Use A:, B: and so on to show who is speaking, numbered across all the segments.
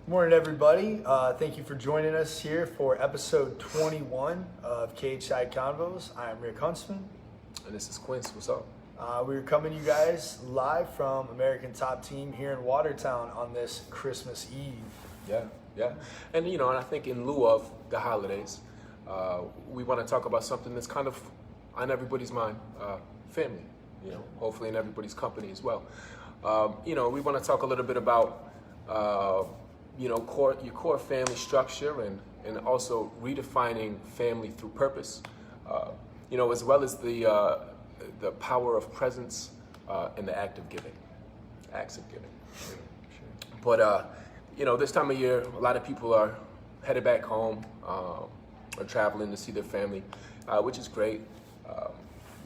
A: Morning, everybody. Thank you for joining us here for episode 21 of KHI Convos. I am Rick Huntsman.
B: And this is Quincy. What's up?
A: We're coming to you guys live from American Top Team here in Watertown on this Christmas Eve.
B: Yeah. And and I think in lieu of the holidays, we want to talk about something that's kind of on everybody's mind, family. Hopefully in everybody's company as well. We want to talk a little bit about your core family structure and also redefining family through purpose, as well as the power of presence and the acts of giving. Sure. But this time of year, a lot of people are headed back home, are traveling to see their family, which is great.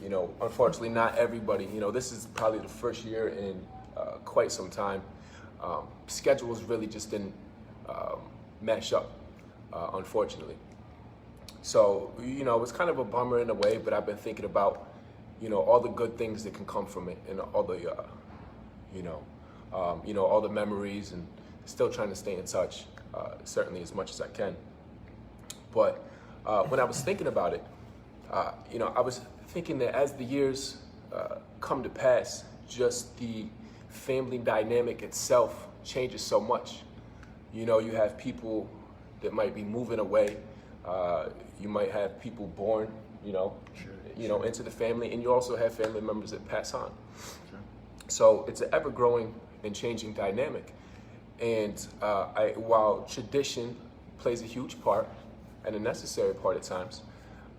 B: Unfortunately, not everybody. This is probably the first year in quite some time. Schedules really just didn't match up, unfortunately. So, it's kind of a bummer in a way, but I've been thinking about, all the good things that can come from it and all the, all the memories and still trying to stay in touch, certainly as much as I can. But when I was thinking about it, I was thinking that as the years come to pass, just the family dynamic itself changes so much. You have people that might be moving away. You might have people born, into the family, and you also have family members that pass on. Sure. So it's an ever-growing and changing dynamic. And while tradition plays a huge part and a necessary part at times,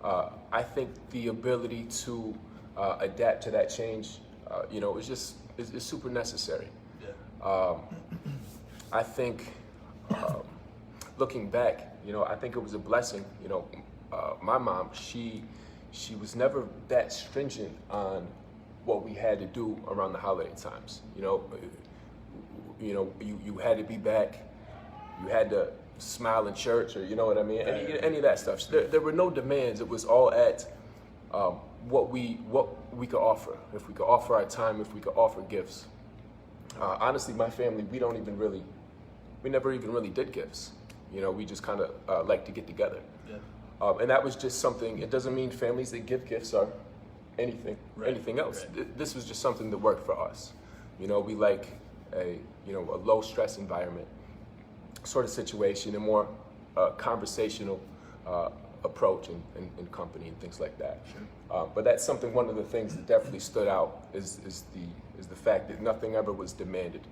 B: I think the ability to adapt to that change, is super necessary. Yeah. I think, looking back, I think it was a blessing. My mom, she was never that stringent on what we had to do around the holiday times. You had to be back, you had to smile in church, or you know what I mean? Any of that stuff. There were no demands. It was all at what we could offer. If we could offer our time, if we could offer gifts. Honestly, my family, we never even really did gifts. We just kind of like to get together. Yeah. And that was just something. It doesn't mean families that give gifts are anything else. Right. This was just something that worked for us. We like a low stress environment sort of situation, a more conversational approach and company and things like that. Sure. But that's something. One of the things that definitely stood out is the fact that nothing ever was demanded,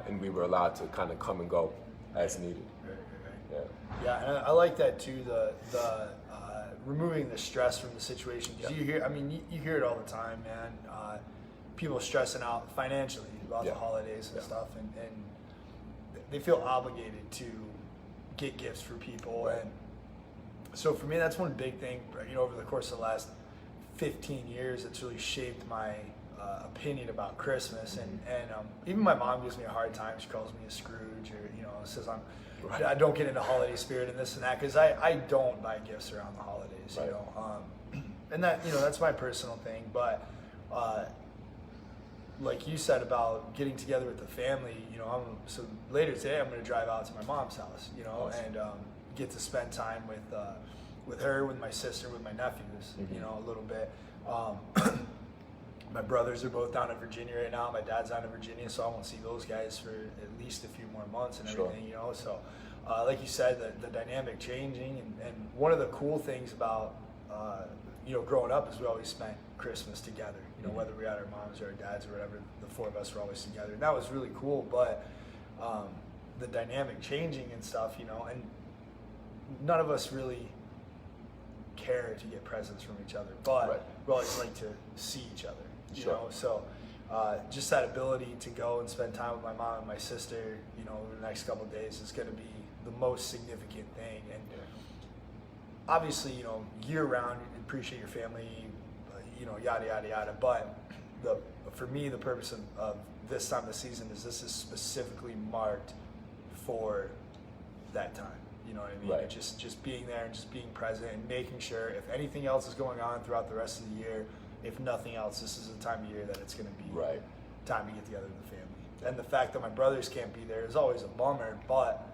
B: and we were allowed to kind of come and go as needed. Right.
A: Yeah, and I like that too. The removing the stress from the situation, because you hear it all the time, man. People stressing out financially about the holidays and stuff, and they feel obligated to get gifts for people. Right. And so for me, that's one big thing. Over the course of the last 15 years, it's really shaped my opinion about Christmas. And even my mom gives me a hard time. She calls me a Scrooge, or says I don't get into holiday spirit and this and that, because I don't buy gifts around the holidays. Right. And that that's my personal thing. But like you said about getting together with the family, so later today I'm going to drive out to my mom's house, awesome. And get to spend time with her, with my sister, with my nephews, a little bit. My brothers are both down in Virginia right now. My dad's down in Virginia, so I won't see those guys for at least a few more months and everything, So, like you said, the dynamic changing, and one of the cool things about growing up is we always spent Christmas together. Whether we had our moms or our dads or whatever, the four of us were always together, and that was really cool. But the dynamic changing and stuff, and none of us really care to get presents from each other, but we always like to see each other. So just that ability to go and spend time with my mom and my sister, over the next couple of days is going to be the most significant thing. And obviously, year round, you appreciate your family, yada yada yada. But for me, the purpose of this time of the season is this is specifically marked for that time. You know what I mean?
B: Right.
A: Just being there and just being present and making sure if anything else is going on throughout the rest of the year, if nothing else, this is the time of year that it's going to be time to get together with the family. and the fact that my brothers can't be there is always a bummer, but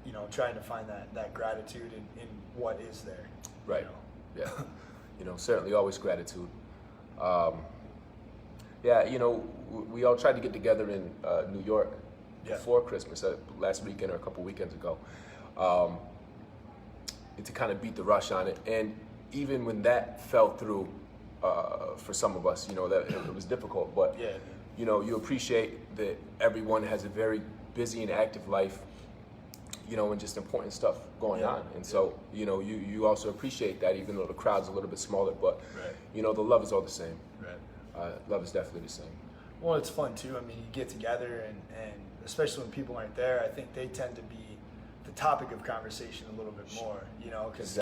A: you know, trying to find that gratitude in what is there.
B: Right.
A: You know?
B: Yeah. You know, certainly always gratitude. Yeah, you know, we all tried to get together in New York before Christmas, last weekend or a couple weekends ago, to kind of beat the rush on it. And even when that fell through for some of us, you know, that it was difficult. But, you know, you appreciate that everyone has a very busy and active life, you know, and just important stuff going on. And so, you know, you also appreciate that, even though the crowd's a little bit smaller, but, you know, the love is all the same. Love is definitely the same.
A: Well, it's fun too. I mean, you get together and especially when people aren't there, I think they tend to be the topic of conversation a little bit more, you know, because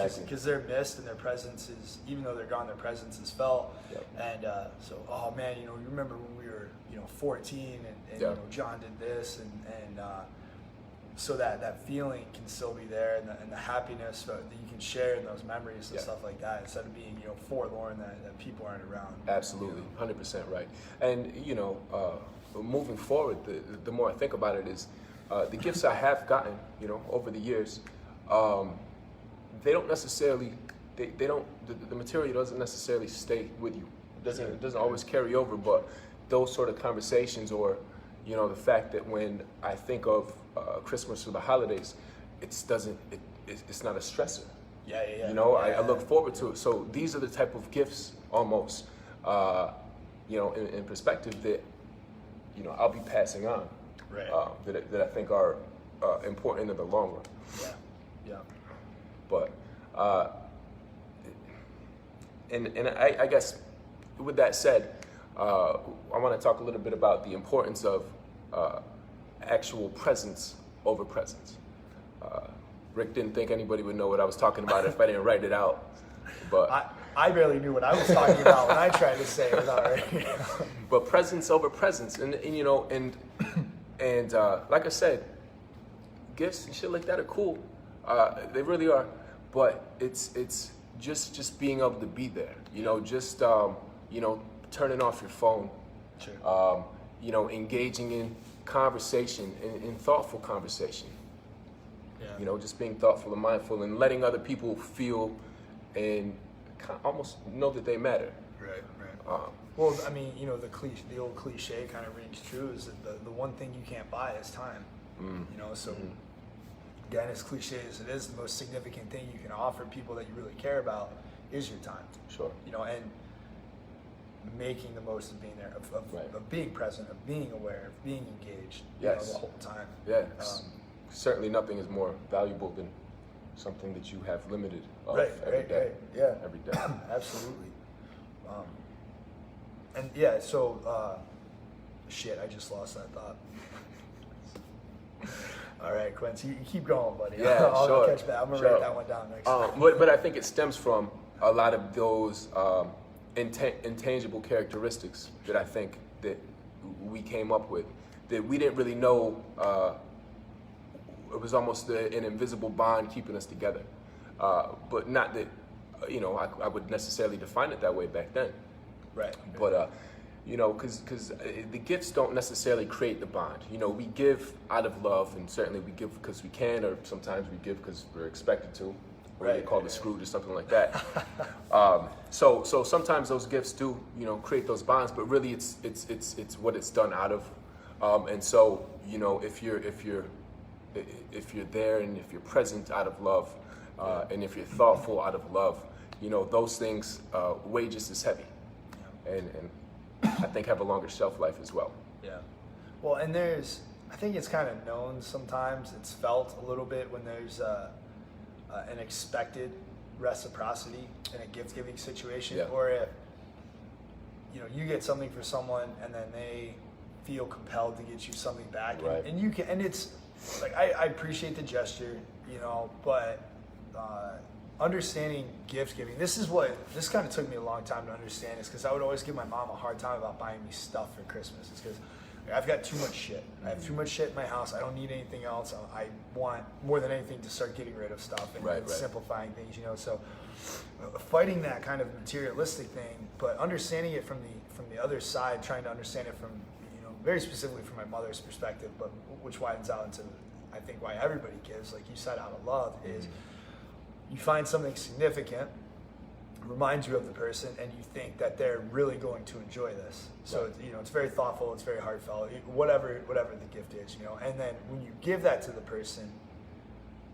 A: they're missed and their presence is, even though they're gone, their presence is felt. And so, oh man, you know, you remember when we were, you know, 14 and you know, John did this and so that feeling can still be there and the happiness that you can share in those memories and stuff like that, instead of being, you know, forlorn that people aren't around.
B: Absolutely, 100% right. And, you know, moving forward, the more I think about it is the gifts I have gotten, you know, over the years, they don't necessarily, they don't, the material doesn't necessarily stay with you. It doesn't always carry over, but those sort of conversations, or, you know, the fact that when I think of Christmas or the holidays, it's not a stressor. You know, I look forward to it. So these are the type of gifts, almost, you know, in perspective that, you know, I'll be passing on. That I think are important in the long run. But and I guess with that said, I want to talk a little bit about the importance of actual presence over presence. Rick didn't think anybody would know what I was talking about if I didn't write it out, but
A: I barely knew what I was talking about when I tried to say it already.
B: But presence over presence, and you know, and like I said, gifts and shit like that are cool. They really are. But it's just being able to be there. You know, just you know, turning off your phone. You know, engaging in conversation, in thoughtful conversation. You know, just being thoughtful and mindful and letting other people feel and almost know that they matter. Well,
A: I mean, you know, the old cliche kind of rings true, is that the one thing you can't buy is time. You know, so again, as cliche as it is, the most significant thing you can offer people that you really care about is your time. You know, and making the most of being there, of being present, of being aware, of being engaged, you know, the whole time.
B: Certainly nothing is more valuable than something that you have limited of every day. Every day.
A: Absolutely. And yeah, so shit, I just lost that thought. All right, Quincy, you keep going, buddy. I'll catch that. I'm gonna write that one down next time.
B: But I think it stems from a lot of those intangible characteristics that I think that we came up with, that we didn't really know. It was almost an invisible bond keeping us together. But not that, you know, I would necessarily define it that way back then. But, you know, because the gifts don't necessarily create the bond. You know, we give out of love, and certainly we give because we can, or sometimes we give because we're expected to. Or they call it Scrooge or something like that. So sometimes those gifts do, you know, create those bonds, but really it's what it's done out of. And so, you know, if you're there and if you're present out of love, and if you're thoughtful out of love, you know, those things weigh just as heavy, and I think have a longer shelf life as well.
A: Well, and I think it's kind of known sometimes, it's felt a little bit when there's an expected reciprocity in a gift-giving situation, or if, you know, you get something for someone and then they feel compelled to get you something back, and you can, and it's like, I appreciate the gesture, you know, but understanding gift giving, this kind of took me a long time to understand, is because I would always give my mom a hard time about buying me stuff for Christmas. It's because I've got too much shit. I have too much shit in my house. I don't need anything else. I want more than anything to start getting rid of stuff and simplifying things, you know. So fighting that kind of materialistic thing, but understanding it from the other side, trying to understand it from, you know, very specifically from my mother's perspective, but which widens out into, I think, why everybody gives, like you said, out of love, is you find something significant, reminds you of the person, and you think that they're really going to enjoy this. So
B: Right.
A: it's very thoughtful, it's very heartfelt, whatever the gift is, And then when you give that to the person,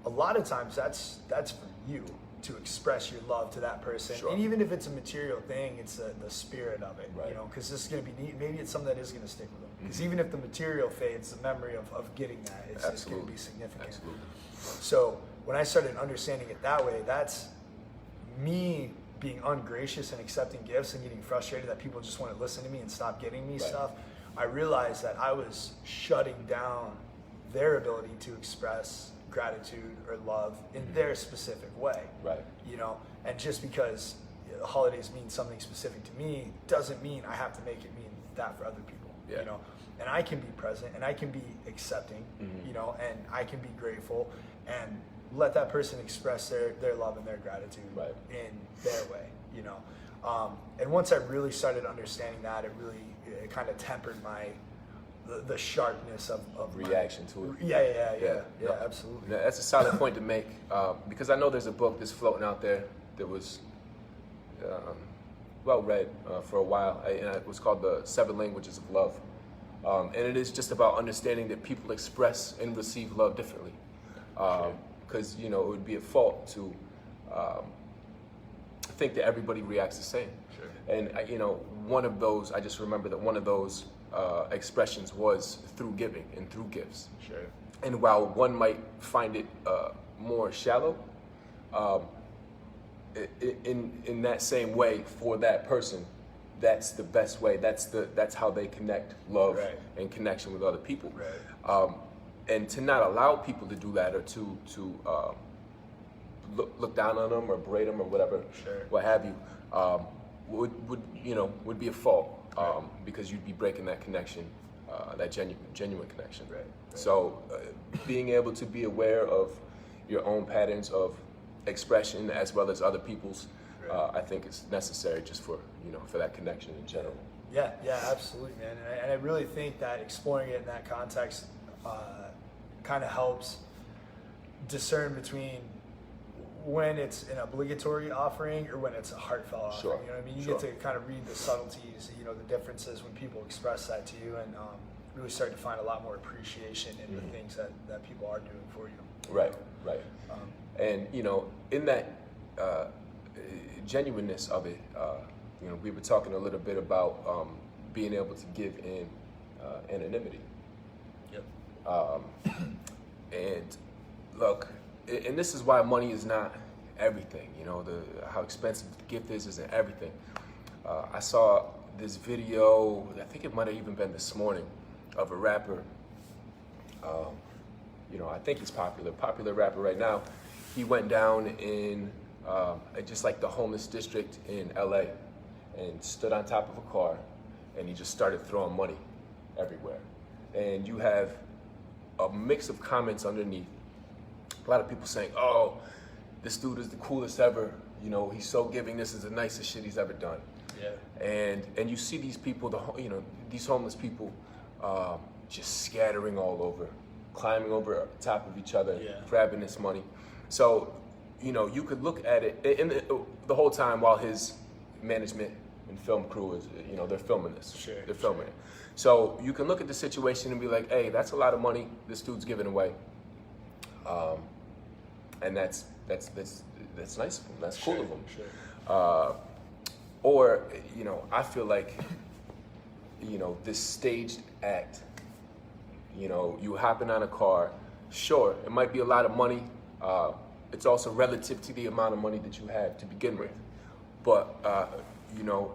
A: a lot of times that's for you to express your love to that person.
B: Sure.
A: And even if it's a material thing, it's the spirit of it,
B: Right.
A: Because this is going to be neat. Maybe it's something that is going to stick with them. Because even if the material fades, the memory of getting that is going to be significant.
B: Absolutely.
A: So when I started understanding it that way, that's me being ungracious and accepting gifts and getting frustrated that people just want to listen to me and stop getting me
B: Right.
A: stuff. I realized that I was shutting down their ability to express gratitude or love in their specific way.
B: Right.
A: And just because holidays mean something specific to me doesn't mean I have to make it mean that for other people.
B: Yeah.
A: And I can be present and I can be accepting, and I can be grateful and let that person express their love and their gratitude
B: Right.
A: in their way, and once I really started understanding that, it kind of tempered the sharpness of
B: Reaction to it.
A: Yeah,
B: No,
A: absolutely.
B: That's a solid point to make, because I know there's a book that's floating out there that was well read for a while, and it was called The 7 Languages of Love. And it is just about understanding that people express and receive love differently. Because, it would be a fault to think that everybody reacts the same.
A: Sure.
B: And, one of those, I just remember that one of those expressions was through giving and through gifts.
A: Sure.
B: And while one might find it more shallow, in that same way, for that person, that's the best way. That's how they connect love
A: Right.
B: and connection with other people.
A: Right.
B: And to not allow people to do that, or to look down on them or berate them or whatever,
A: Sure.
B: what have you, would be a fault, because you'd be breaking that connection, that genuine connection.
A: Right.
B: So, being able to be aware of your own patterns of expression as well as other people's,
A: Right.
B: I think is necessary just for that connection in general.
A: Yeah, absolutely, man. And I really think that exploring it in that context kind of helps discern between when it's an obligatory offering or when it's a heartfelt offering.
B: Sure.
A: You know what I mean? You
B: Sure.
A: get to kind of read the subtleties, the differences when people express that to you, and really start to find a lot more appreciation in the things that people are doing for you.
B: Right. And in that genuineness of it, we were talking a little bit about being able to give in anonymity.
A: Yep.
B: And look, and this is why money is not everything. How expensive the gift isn't everything. I saw this video, I think it might have even been this morning, of a rapper. I think he's popular rapper right now. He went down in just like the homeless district in LA and stood on top of a car, and he just started throwing money everywhere. And you have a mix of comments underneath. A lot of people saying, "Oh, this dude is the coolest ever. He's so giving. This is the nicest shit he's ever done."
A: Yeah.
B: And you see these people, these homeless people, just scattering all over, climbing over top of each other,
A: Yeah.
B: grabbing this money. So, you could look at it, and the whole time while his management and film crew is, they're filming this.
A: Sure,
B: They're filming it. So you can look at the situation and be like, "Hey, that's a lot of money this dude's giving away," and that's nice of him. That's cool of him.
A: Sure.
B: Or, I feel like, this staged act, you hopping on a car, sure, it might be a lot of money. It's also relative to the amount of money that you have to begin with. But,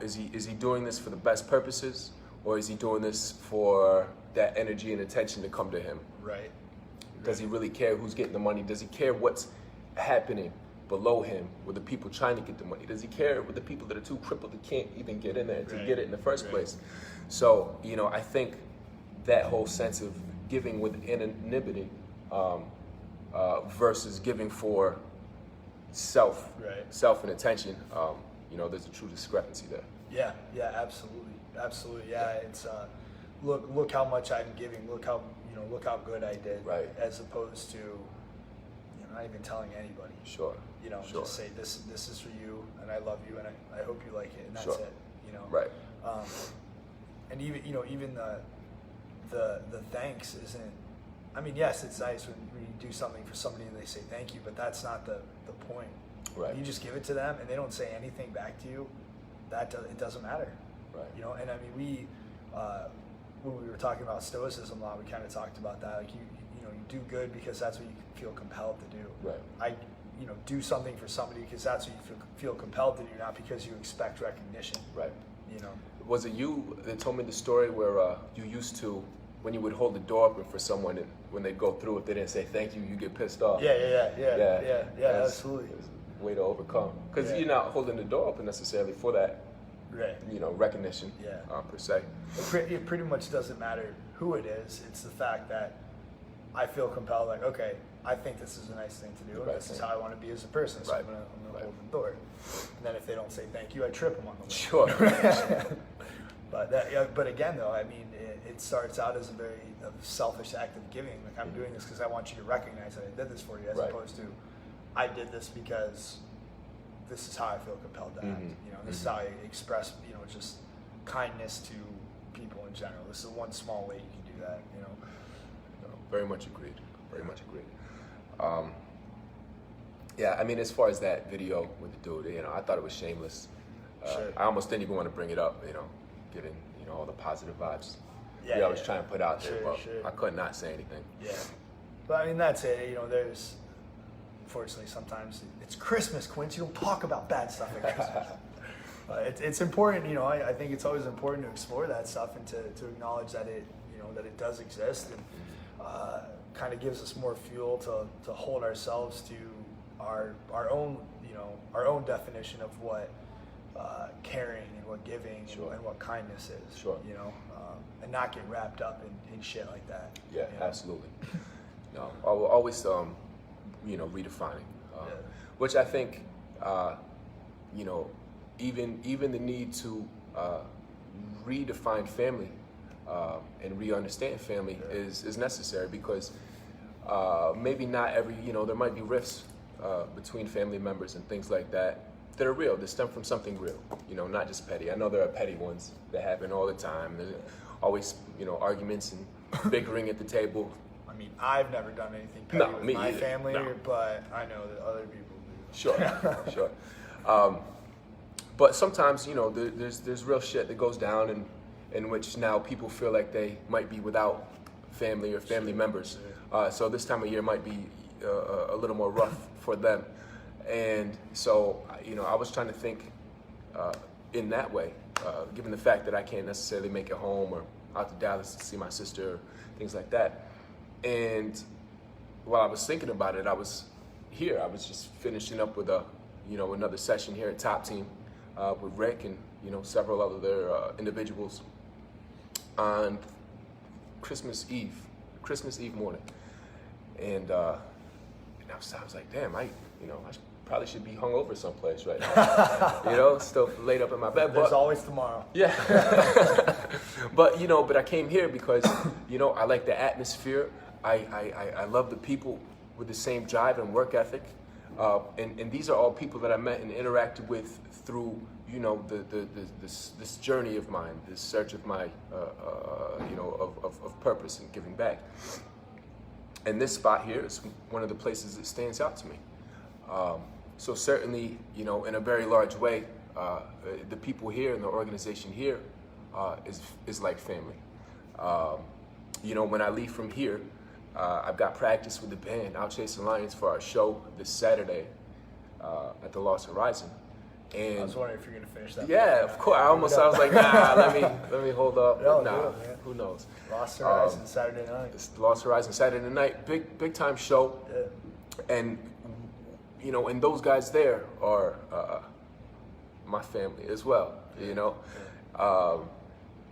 B: is he doing this for the best purposes, or is he doing this for that energy and attention to come to him?
A: Right.
B: Does he really care who's getting the money? Does he care what's happening below him with the people trying to get the money? Does he care with the people that are too crippled that can't even get in there to get it in the first place? So, I think that whole sense of giving with anonymity versus giving for self and attention, there's a true discrepancy there.
A: Yeah, absolutely. Yeah, it's look how much I'm giving, look how good I did,
B: Right.
A: as opposed to not even telling anybody.
B: Sure. Sure.
A: Just say this is for you, and I love you, and I hope you like it, and that's
B: Sure.
A: it.
B: Right.
A: And even the thanks isn't. I mean, yes, it's nice when you do something for somebody and they say thank you, but that's not the point.
B: Right.
A: You just give it to them and they don't say anything back to you. It doesn't matter.
B: Right.
A: And I mean, we when we were talking about stoicism a lot, we kind of talked about that. Like you do good because that's what you feel compelled to do.
B: Right.
A: Do something for somebody because that's what you feel compelled to do, not because you expect recognition.
B: Right.
A: You know.
B: Was it you that told me the story where you used to, when you would hold the door open for someone, and when they go through, if they didn't say thank you, you get pissed off?
A: Yeah,
B: That's
A: absolutely.
B: A way to overcome, because you're not holding the door open necessarily for that,
A: right?
B: Recognition, per se.
A: It pretty much doesn't matter who it is. It's the fact that I feel compelled, like, okay, I think this is a nice thing to do, and this is how I want to be as a person. So I'm gonna hold the door. And then if they don't say thank you, I trip them on the way.
B: Sure.
A: But again, though, I mean, it starts out as a very selfish act of giving. Like, I'm doing this because I want you to recognize that I did this for you, as opposed to I did this because this is how I feel compelled to act. This is how I express, just kindness to people in general. This is one small way you can do that.
B: Very much agreed. Very much agreed. Yeah, I mean, as far as that video with the dude, I thought it was shameless.
A: Sure.
B: I almost didn't even want to bring it up, given all the positive vibes. I was trying to put out there, but I could not say anything.
A: Yeah, but I mean, that's it. There's, unfortunately, sometimes it's Christmas, Quincy. You don't talk about bad stuff at Christmas. It's important. I think it's always important to explore that stuff and to acknowledge that it does exist, and kind of gives us more fuel to hold ourselves to our own definition of what caring and what giving and what kindness is.
B: Sure.
A: And not get wrapped up in shit like that.
B: Yeah, absolutely. No, I will always redefining, which I think even the need to redefine family and re-understand family is necessary, because maybe not every, there might be rifts between family members and things like that are real, that stem from something real, not just petty. I know there are petty ones that happen all the time. There's always, arguments and bickering at the table.
A: I mean, I've never done anything petty with my family, but I know that other people do.
B: Sure. But sometimes, there's real shit that goes down, and in which now people feel like they might be without family or family members. So this time of year might be a little more rough for them. And so, I was trying to think in that way, given the fact that I can't necessarily make it home or out to Dallas to see my sister, or things like that. And while I was thinking about it, I was just finishing up with another session here at Top Team with Rick and several other individuals on Christmas Eve morning, and I was like, damn, I probably should be hungover someplace right now, still laid up in my bed.
A: There's always tomorrow.
B: Yeah, but I came here because I like the atmosphere. I love the people with the same drive and work ethic, and these are all people that I met and interacted with through this journey of mine, this search of my of purpose and giving back. And this spot here is one of the places that stands out to me. So certainly, in a very large way, the people here and the organization here is like family. When I leave from here, I've got practice with the band, Out Chasing Lions, for our show this Saturday at the Lost Horizon. And
A: I was wondering if you're gonna finish that.
B: Yeah, of course. I was like, nah, let me hold up.
A: No,
B: nah, who knows?
A: Lost Horizon Saturday night.
B: It's Lost Horizon Saturday night, big time show.
A: Yeah.
B: And and those guys there are my family as well.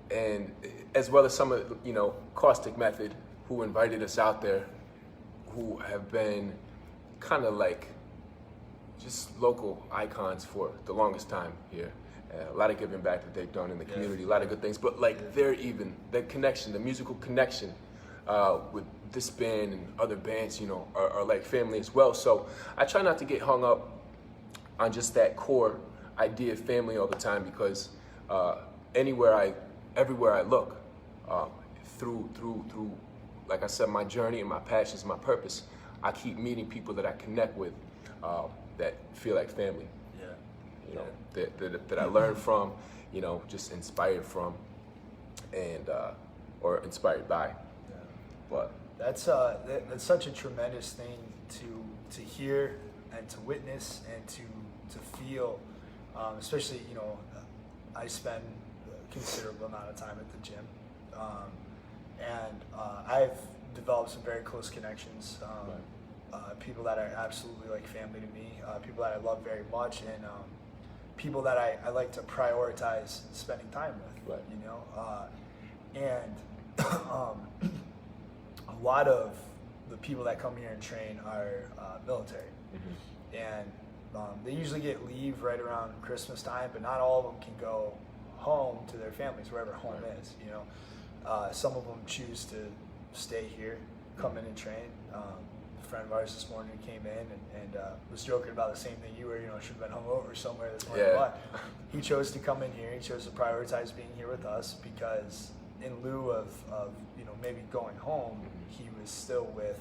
B: And as well as some of Caustic Method, who invited us out there, who have been kind of like just local icons for the longest time here. a lot of giving back that they've done in the community, a lot of good things. But like the connection, the musical connection with this band and other bands, you know, are like family as well. So I try not to get hung up on just that core idea of family all the time, because everywhere I look, through like I said, my journey and my passions, my purpose, I keep meeting people that I connect with that feel like family.
A: Yeah.
B: You know, that I learn from, you know, just inspired from, and or inspired by.
A: Yeah.
B: But
A: that's such a tremendous thing to hear and to witness and to feel, especially, you know, I spend a considerable amount of time at the gym, and I've developed some very close connections, people that are absolutely like family to me, people that I love very much, and people that I like to prioritize spending time with, you know, and a lot of the people that come here and train are military, and they usually get leave right around Christmas time, but not all of them can go home to their families, wherever home is, you know. Some of them choose to stay here, come in and train. A friend of ours this morning came in and was joking about the same thing you were, you know, should have been hungover somewhere this morning, but he chose to come in here. He chose to prioritize being here with us, because in lieu of you know, maybe going home, he was still with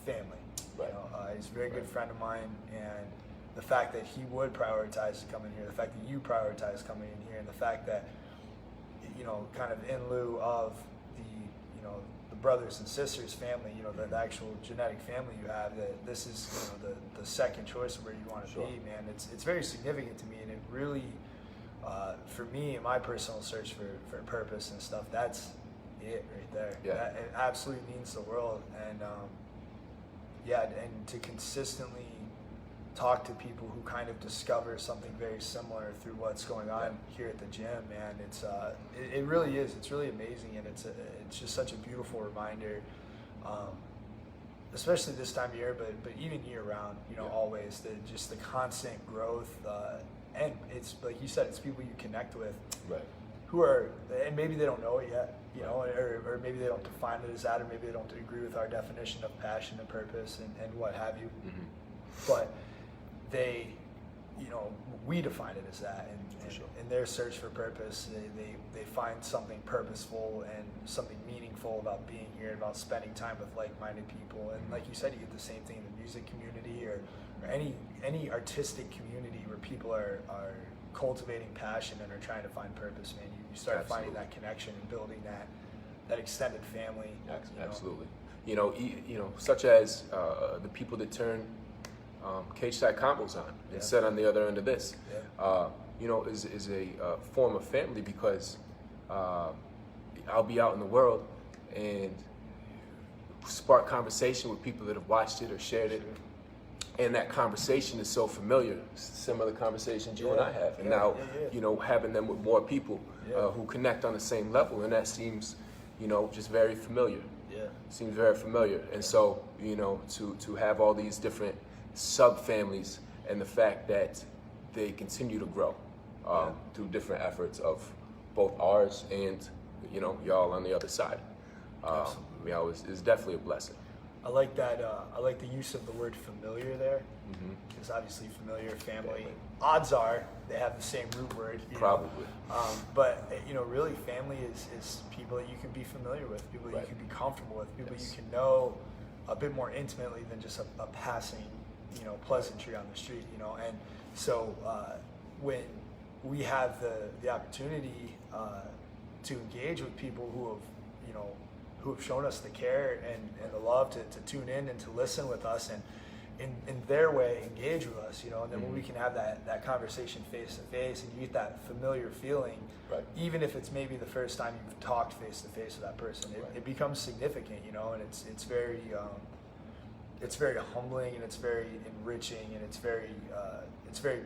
A: family. You know, he's a very good friend of mine, and the fact that he would prioritize to come in here, the fact that you prioritize coming in here, and the fact that, you know, kind of in lieu of the, you know, the brothers and sisters family, you know, the actual genetic family you have, that this is, you know, the second choice of where you want to be, man. It's very significant to me, and it really, for me in my personal search for purpose and stuff, that's it right there. That, it absolutely means the world, and and to consistently talk to people who kind of discover something very similar through what's going on here at the gym, man. It's it really is. It's really amazing, and it's just such a beautiful reminder, especially this time of year, but even year round. You know, always just the constant growth, and it's like you said, it's people you connect with, who are, and maybe they don't know it yet, you know, or maybe they don't define it as that, or maybe they don't agree with our definition of passion and purpose and what have you, but they, you know, we define it as that, and in their search for purpose, they find something purposeful and something meaningful about being here, about spending time with like-minded people. And like you said, you get the same thing in the music community or any artistic community where people are cultivating passion and are trying to find purpose, man. You start finding that connection and building that extended family.
B: Absolutely. You know, such as the people that turn Clich Convos on and sit on the other end of this, you know, is a form of family, because I'll be out in the world and spark conversation with people that have watched it or shared it, and that conversation is so familiar, similar conversations you and I have, and now you know, having them with more people who connect on the same level, and that seems, you know, just very familiar. Seems very familiar, and so, you know, to have all these different sub-families, and the fact that they continue to grow through different efforts of both ours and, you know, y'all on the other side. You know, it's definitely a blessing.
A: I like that. I like the use of the word familiar there, because obviously familiar, family. Odds are they have the same root word.
B: Probably.
A: But you know, really, family is people that you can be familiar with, people that you can be comfortable with, people you can know a bit more intimately than just a passing, you know, pleasantry on the street. You know, and so when we have the opportunity to engage with people who have, you know, who have shown us the care and the love to tune in and to listen with us and in their way engage with us, you know, and then when we can have that conversation face to face and you get that familiar feeling, even if it's maybe the first time you've talked face to face with that person, it becomes significant, you know, and it's very humbling, and it's very enriching, and it's very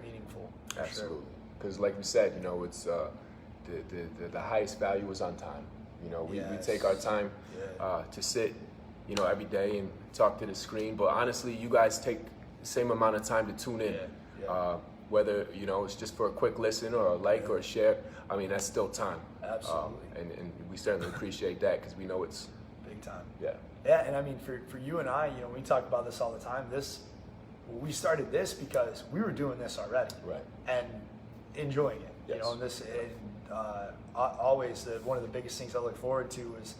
A: meaningful.
B: Absolutely, because like we said, you know, it's the highest value is on time. You know, we take our time to sit, you know, every day and talk to the screen. But honestly, you guys take the same amount of time to tune in. whether it's just for a quick listen or a like or a share. I mean, that's still time.
A: Absolutely.
B: And we certainly appreciate that because we know it's
A: big time.
B: Yeah.
A: Yeah, and I mean, for you and I, we talk about this all the time. We started this because we were doing this already,
B: right,
A: and enjoying it.
B: Yes.
A: Always one of the biggest things I look forward to is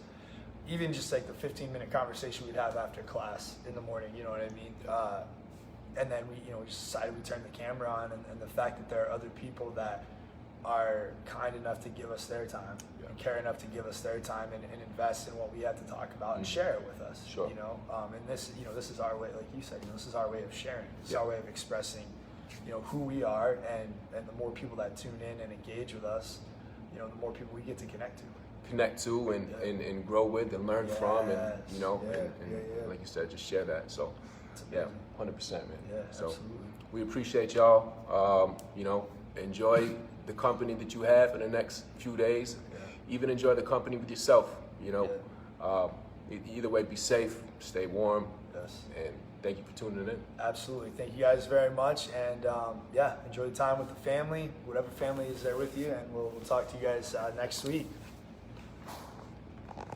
A: even just like the 15-minute conversation we'd have after class in the morning. You know what I mean? And then we just decided we turned the camera on, and the fact that there are other people that are kind enough to give us their time and care enough to give us their time and invest in what we have to talk about and share it with us.
B: Sure.
A: And this is our way, like you said, this is our way of sharing. This is our way of expressing, who we are, and the more people that tune in and engage with us, the more people we get to connect to
B: and grow with and learn from, and like you said, just share that. So 100%, man.
A: Yeah,
B: so
A: absolutely.
B: we appreciate y'all. Enjoy the company that you have for the next few days. Even enjoy the company with yourself. Either way, be safe, stay warm.
A: Yes.
B: And thank you for tuning in.
A: Absolutely. Thank you guys very much. And enjoy the time with the family, whatever family is there with you. And we'll talk to you guys next week.